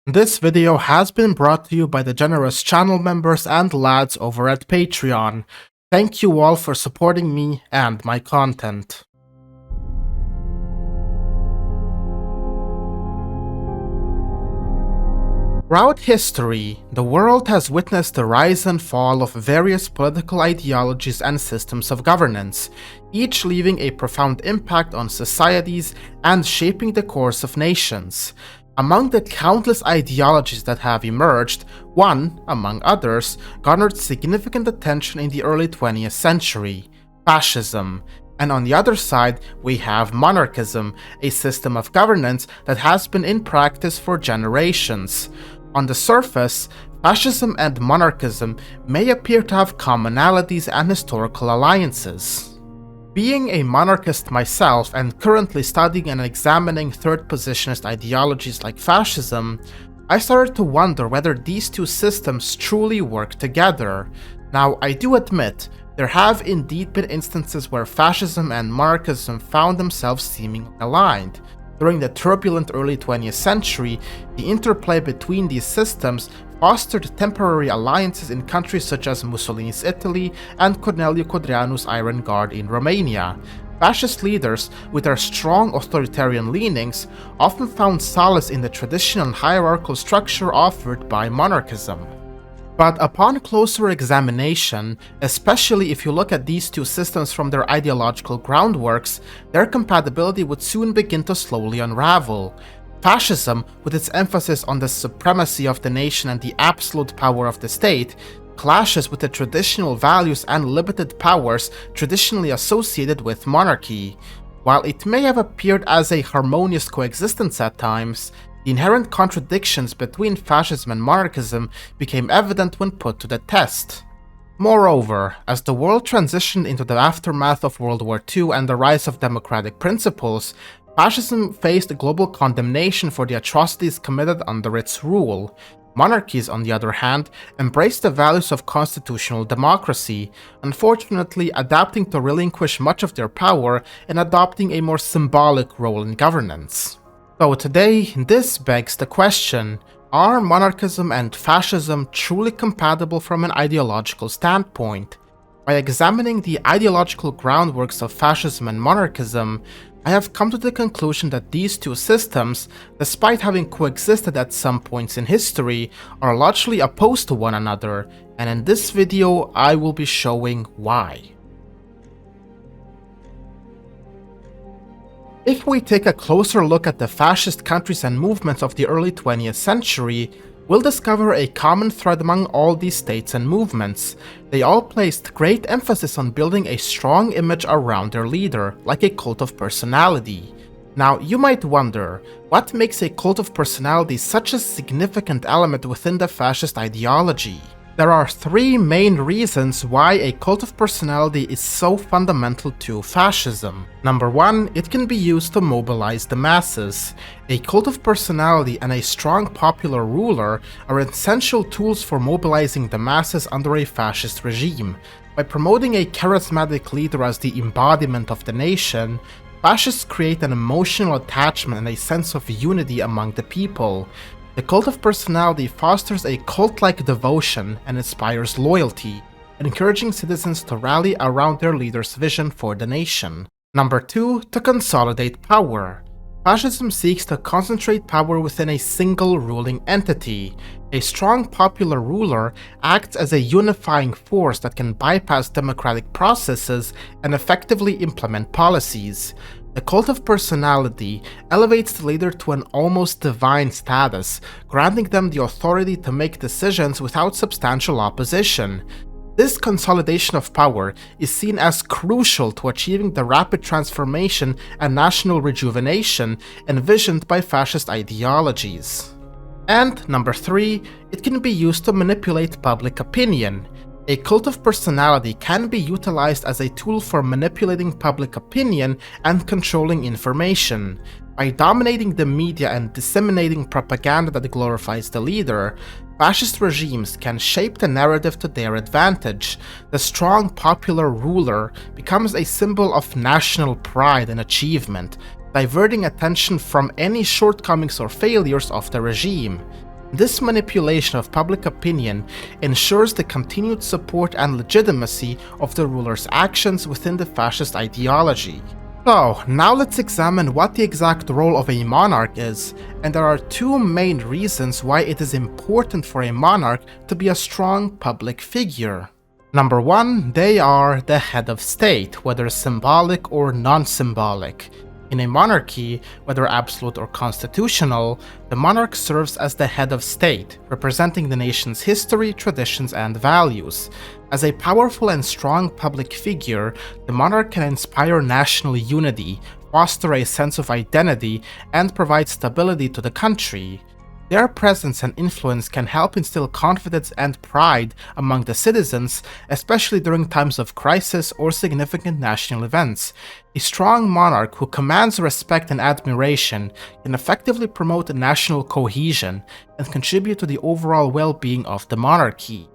This video has been brought to you by the generous channel members and lads over at Patreon. Thank you all for supporting me and my content. Throughout history, the world has witnessed the rise and fall of various political ideologies and systems of governance, each leaving a profound impact on societies and shaping the course of nations. Among the countless ideologies that have emerged, one, among others, garnered significant attention in the early 20th century: fascism. And on the other side, we have monarchism, a system of governance that has been in practice for generations. On the surface, fascism and monarchism may appear to have commonalities and historical alliances. Being a monarchist myself and currently studying and examining third positionist ideologies like fascism, I started to wonder whether these two systems truly work together. Now, I do admit, there have indeed been instances where fascism and monarchism found themselves seemingly aligned. During the turbulent early 20th century, the interplay between these systems fostered temporary alliances in countries such as Mussolini's Italy and Codreanu's Iron Guard in Romania. Fascist leaders, with their strong authoritarian leanings, often found solace in the traditional hierarchical structure offered by monarchism. But upon closer examination, especially if you look at these two systems from their ideological groundworks, their compatibility would soon begin to slowly unravel. Fascism, with its emphasis on the supremacy of the nation and the absolute power of the state, clashes with the traditional values and limited powers traditionally associated with monarchy. While it may have appeared as a harmonious coexistence at times, the inherent contradictions between fascism and monarchism became evident when put to the test. Moreover, as the world transitioned into the aftermath of World War II and the rise of democratic principles, fascism faced global condemnation for the atrocities committed under its rule. Monarchies, on the other hand, embraced the values of constitutional democracy, unfortunately adapting to relinquish much of their power and adopting a more symbolic role in governance. So today, this begs the question: are monarchism and fascism truly compatible from an ideological standpoint? By examining the ideological groundworks of fascism and monarchism, I have come to the conclusion that these two systems, despite having coexisted at some points in history, are largely opposed to one another, and in this video I will be showing why. If we take a closer look at the fascist countries and movements of the early 20th century, we'll discover a common thread among all these states and movements. They all placed great emphasis on building a strong image around their leader, like a cult of personality. Now, you might wonder, what makes a cult of personality such a significant element within the fascist ideology? There are three main reasons why a cult of personality is so fundamental to fascism. Number one, it can be used to mobilize the masses. A cult of personality and a strong popular ruler are essential tools for mobilizing the masses under a fascist regime. By promoting a charismatic leader as the embodiment of the nation, fascists create an emotional attachment and a sense of unity among the people. The cult of personality fosters a cult-like devotion and inspires loyalty, encouraging citizens to rally around their leader's vision for the nation. Number two, to consolidate power. Fascism seeks to concentrate power within a single ruling entity. A strong popular ruler acts as a unifying force that can bypass democratic processes and effectively implement policies. The cult of personality elevates the leader to an almost divine status, granting them the authority to make decisions without substantial opposition. This consolidation of power is seen as crucial to achieving the rapid transformation and national rejuvenation envisioned by fascist ideologies. And number three, it can be used to manipulate public opinion. A cult of personality can be utilized as a tool for manipulating public opinion and controlling information. By dominating the media and disseminating propaganda that glorifies the leader, fascist regimes can shape the narrative to their advantage. The strong popular ruler becomes a symbol of national pride and achievement, diverting attention from any shortcomings or failures of the regime. This manipulation of public opinion ensures the continued support and legitimacy of the ruler's actions within the fascist ideology. So, now let's examine what the exact role of a monarch is, and there are two main reasons why it is important for a monarch to be a strong public figure. Number one, they are the head of state, whether symbolic or non-symbolic. In a monarchy, whether absolute or constitutional, the monarch serves as the head of state, representing the nation's history, traditions, and values. As a powerful and strong public figure, the monarch can inspire national unity, foster a sense of identity, and provide stability to the country. Their presence and influence can help instill confidence and pride among the citizens, especially during times of crisis or significant national events. A strong monarch who commands respect and admiration can effectively promote national cohesion and contribute to the overall well-being of the monarchy.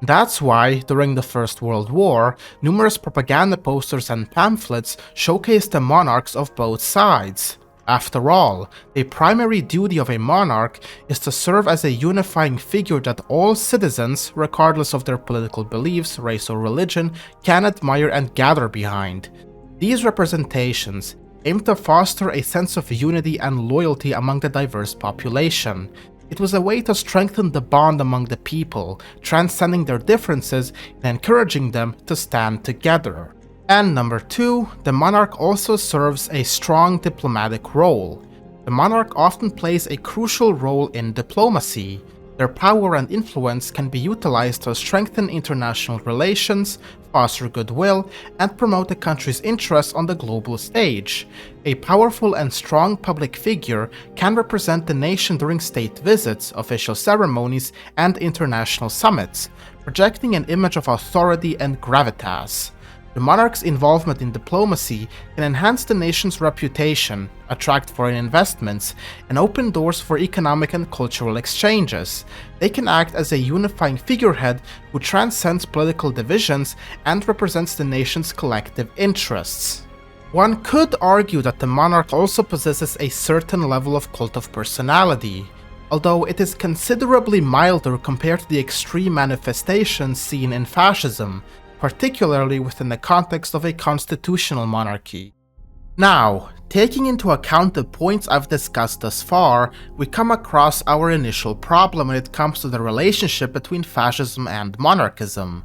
That's why, during the First World War, numerous propaganda posters and pamphlets showcased the monarchs of both sides. After all, the primary duty of a monarch is to serve as a unifying figure that all citizens, regardless of their political beliefs, race, or religion, can admire and gather behind. These representations aim to foster a sense of unity and loyalty among the diverse population. It was a way to strengthen the bond among the people, transcending their differences and encouraging them to stand together. And number two, the monarch also serves a strong diplomatic role. The monarch often plays a crucial role in diplomacy. Their power and influence can be utilized to strengthen international relations, foster goodwill, and promote the country's interests on the global stage. A powerful and strong public figure can represent the nation during state visits, official ceremonies, and international summits, projecting an image of authority and gravitas. The monarch's involvement in diplomacy can enhance the nation's reputation, attract foreign investments, and open doors for economic and cultural exchanges. They can act as a unifying figurehead who transcends political divisions and represents the nation's collective interests. One could argue that the monarch also possesses a certain level of cult of personality, although it is considerably milder compared to the extreme manifestations seen in fascism, particularly within the context of a constitutional monarchy. Now, taking into account the points I've discussed thus far, we come across our initial problem when it comes to the relationship between fascism and monarchism.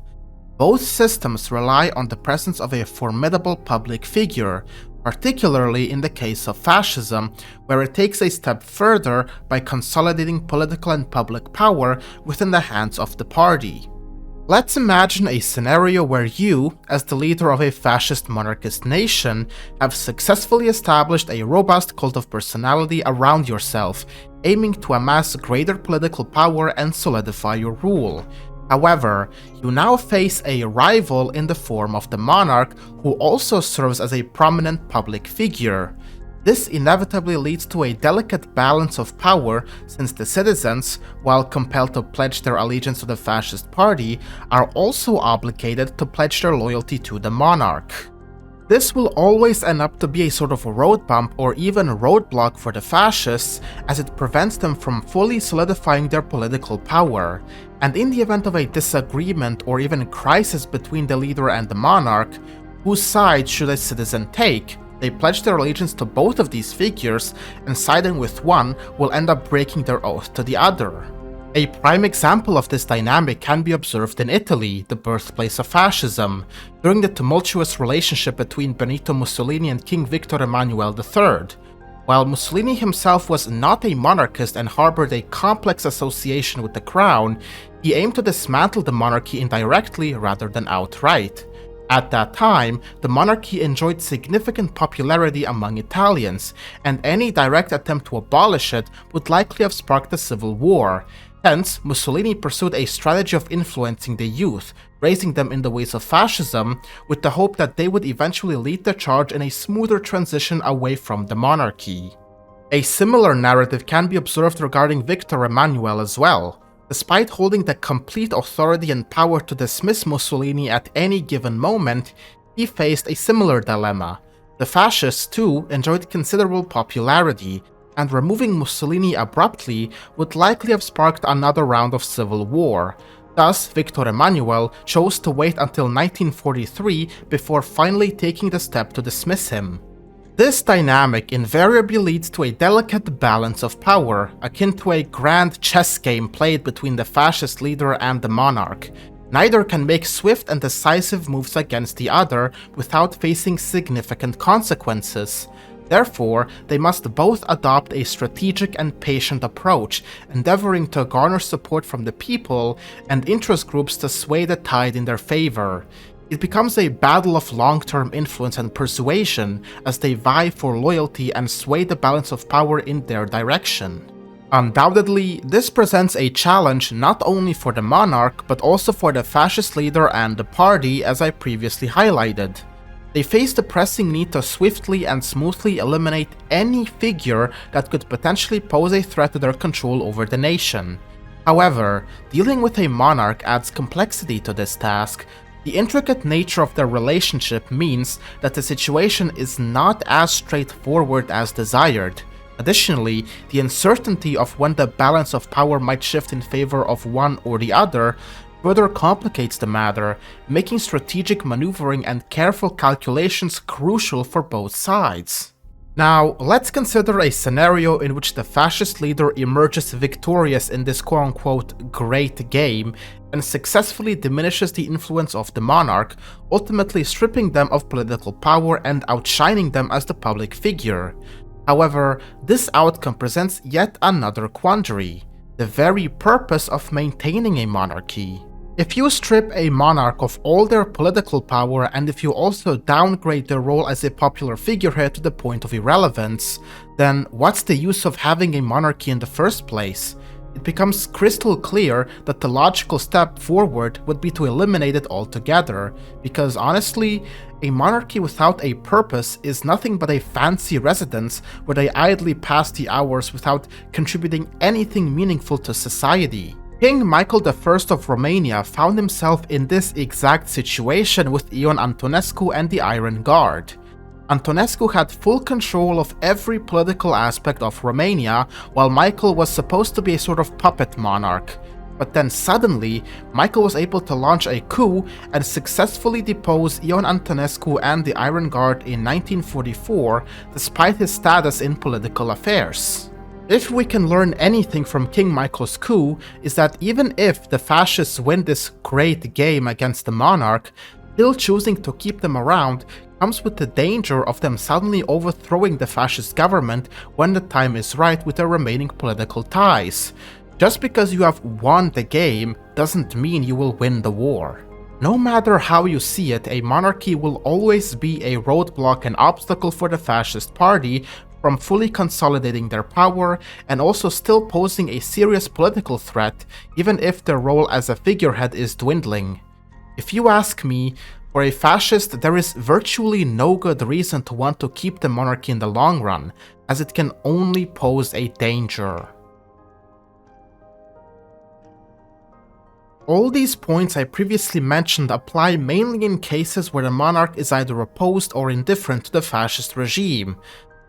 Both systems rely on the presence of a formidable public figure, particularly in the case of fascism, where it takes a step further by consolidating political and public power within the hands of the party. Let's imagine a scenario where you, as the leader of a fascist monarchist nation, have successfully established a robust cult of personality around yourself, aiming to amass greater political power and solidify your rule. However, you now face a rival in the form of the monarch, who also serves as a prominent public figure. This inevitably leads to a delicate balance of power, since the citizens, while compelled to pledge their allegiance to the fascist party, are also obligated to pledge their loyalty to the monarch. This will always end up to be a sort of road bump or even a roadblock for the fascists, as it prevents them from fully solidifying their political power. And in the event of a disagreement or even crisis between the leader and the monarch, whose side should a citizen take? They pledge their allegiance to both of these figures, and siding with one will end up breaking their oath to the other. A prime example of this dynamic can be observed in Italy, the birthplace of fascism, during the tumultuous relationship between Benito Mussolini and King Victor Emmanuel III. While Mussolini himself was not a monarchist and harbored a complex association with the crown, he aimed to dismantle the monarchy indirectly rather than outright. At that time, the monarchy enjoyed significant popularity among Italians, and any direct attempt to abolish it would likely have sparked a civil war. Hence, Mussolini pursued a strategy of influencing the youth, raising them in the ways of fascism, with the hope that they would eventually lead the charge in a smoother transition away from the monarchy. A similar narrative can be observed regarding Victor Emmanuel as well. Despite holding the complete authority and power to dismiss Mussolini at any given moment, he faced a similar dilemma. The fascists, too, enjoyed considerable popularity, and removing Mussolini abruptly would likely have sparked another round of civil war. Thus, Victor Emmanuel chose to wait until 1943 before finally taking the step to dismiss him. This dynamic invariably leads to a delicate balance of power, akin to a grand chess game played between the fascist leader and the monarch. Neither can make swift and decisive moves against the other without facing significant consequences. Therefore, they must both adopt a strategic and patient approach, endeavoring to garner support from the people and interest groups to sway the tide in their favor. It becomes a battle of long-term influence and persuasion as they vie for loyalty and sway the balance of power in their direction. Undoubtedly, this presents a challenge not only for the monarch but also for the fascist leader and the party, as I previously highlighted. They face the pressing need to swiftly and smoothly eliminate any figure that could potentially pose a threat to their control over the nation. However, dealing with a monarch adds complexity to this task. The intricate nature of their relationship means that the situation is not as straightforward as desired. Additionally, the uncertainty of when the balance of power might shift in favor of one or the other further complicates the matter, making strategic maneuvering and careful calculations crucial for both sides. Now, let's consider a scenario in which the fascist leader emerges victorious in this quote-unquote great game and successfully diminishes the influence of the monarch, ultimately stripping them of political power and outshining them as the public figure. However, this outcome presents yet another quandary: the very purpose of maintaining a monarchy. If you strip a monarch of all their political power and if you also downgrade their role as a popular figurehead to the point of irrelevance, then what's the use of having a monarchy in the first place? It becomes crystal clear that the logical step forward would be to eliminate it altogether, because honestly, a monarchy without a purpose is nothing but a fancy residence where they idly pass the hours without contributing anything meaningful to society. King Michael I of Romania found himself in this exact situation with Ion Antonescu and the Iron Guard. Antonescu had full control of every political aspect of Romania, while Michael was supposed to be a sort of puppet monarch. But then suddenly, Michael was able to launch a coup and successfully depose Ion Antonescu and the Iron Guard in 1944, despite his status in political affairs. If we can learn anything from King Michael's coup, is that even if the fascists win this great game against the monarch, still choosing to keep them around comes with the danger of them suddenly overthrowing the fascist government when the time is right with their remaining political ties. Just because you have won the game doesn't mean you will win the war. No matter how you see it, a monarchy will always be a roadblock and obstacle for the fascist party from fully consolidating their power and also still posing a serious political threat, even if their role as a figurehead is dwindling. If you ask me, for a fascist there is virtually no good reason to want to keep the monarchy in the long run, as it can only pose a danger. All these points I previously mentioned apply mainly in cases where the monarch is either opposed or indifferent to the fascist regime.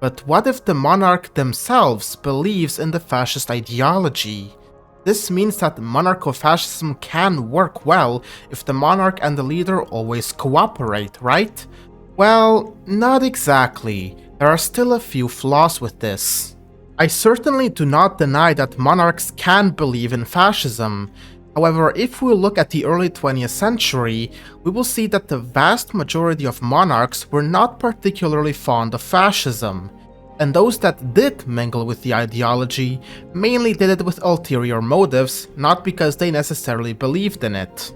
But what if the monarch themselves believes in the fascist ideology? This means that Monarcho-Fascism can work well if the monarch and the leader always cooperate, right? Well, not exactly. There are still a few flaws with this. I certainly do not deny that monarchs can believe in fascism. However, if we look at the early 20th century, we will see that the vast majority of monarchs were not particularly fond of fascism, and those that did mingle with the ideology mainly did it with ulterior motives, not because they necessarily believed in it.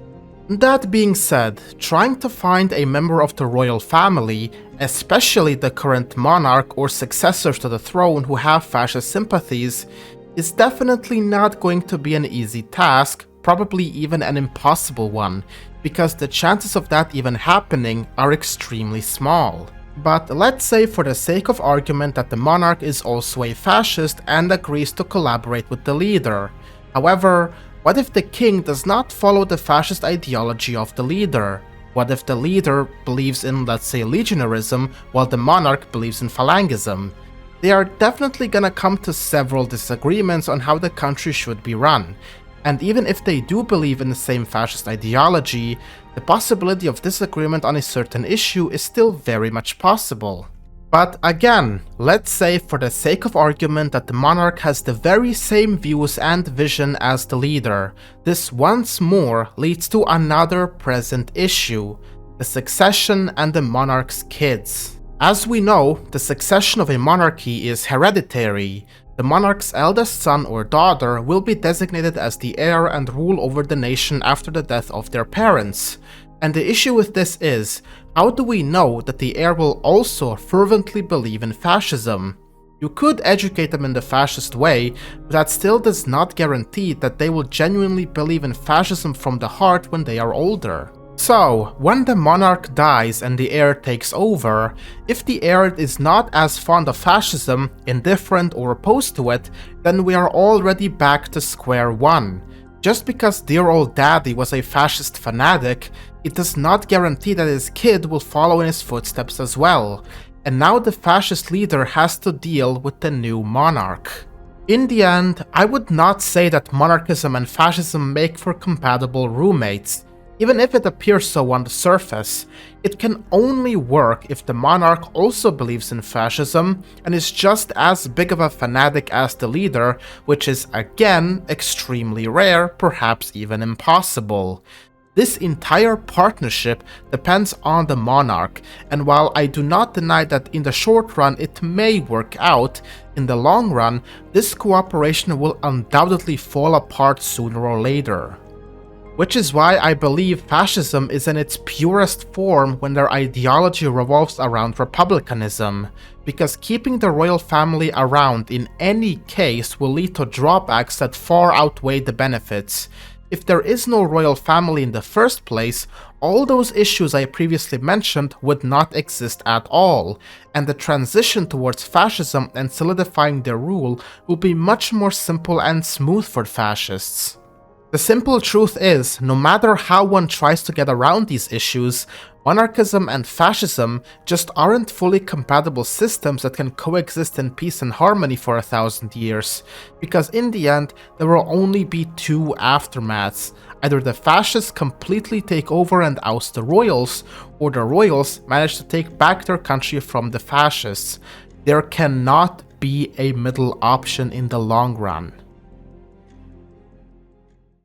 That being said, trying to find a member of the royal family, especially the current monarch or successors to the throne who have fascist sympathies, is definitely not going to be an easy task, probably even an impossible one, because the chances of that even happening are extremely small. But let's say for the sake of argument that the monarch is also a fascist and agrees to collaborate with the leader. However, what if the king does not follow the fascist ideology of the leader? What if the leader believes in, let's say, legionarism, while the monarch believes in phalangism? they are definitely gonna come to several disagreements on how the country should be run. And even if they do believe in the same fascist ideology, the possibility of disagreement on a certain issue is still very much possible. But again, let's say for the sake of argument that the monarch has the very same views and vision as the leader. This once more leads to another present issue: the succession and the monarch's kids. As we know, the succession of a monarchy is hereditary. The monarch's eldest son or daughter will be designated as the heir and rule over the nation after the death of their parents. And the issue with this is, how do we know that the heir will also fervently believe in fascism? You could educate them in the fascist way, but that still does not guarantee that they will genuinely believe in fascism from the heart when they are older. So, when the monarch dies and the heir takes over, if the heir is not as fond of fascism, indifferent or opposed to it, then we are already back to square one. Just because dear old daddy was a fascist fanatic, it does not guarantee that his kid will follow in his footsteps as well, and now the fascist leader has to deal with the new monarch. In the end, I would not say that monarchism and fascism make for compatible roommates. Even if it appears so on the surface, it can only work if the monarch also believes in fascism and is just as big of a fanatic as the leader, which is again extremely rare, perhaps even impossible. This entire partnership depends on the monarch, and while I do not deny that in the short run it may work out, in the long run, this cooperation will undoubtedly fall apart sooner or later. Which is why I believe fascism is in its purest form when their ideology revolves around republicanism, because keeping the royal family around in any case will lead to drawbacks that far outweigh the benefits. If there is no royal family in the first place, all those issues I previously mentioned would not exist at all, and the transition towards fascism and solidifying their rule will be much more simple and smooth for fascists. The simple truth is, no matter how one tries to get around these issues, monarchism and fascism just aren't fully compatible systems that can coexist in peace and harmony for 1,000 years, because in the end, there will only be two aftermaths. Either the fascists completely take over and oust the royals, or the royals manage to take back their country from the fascists. There cannot be a middle option in the long run.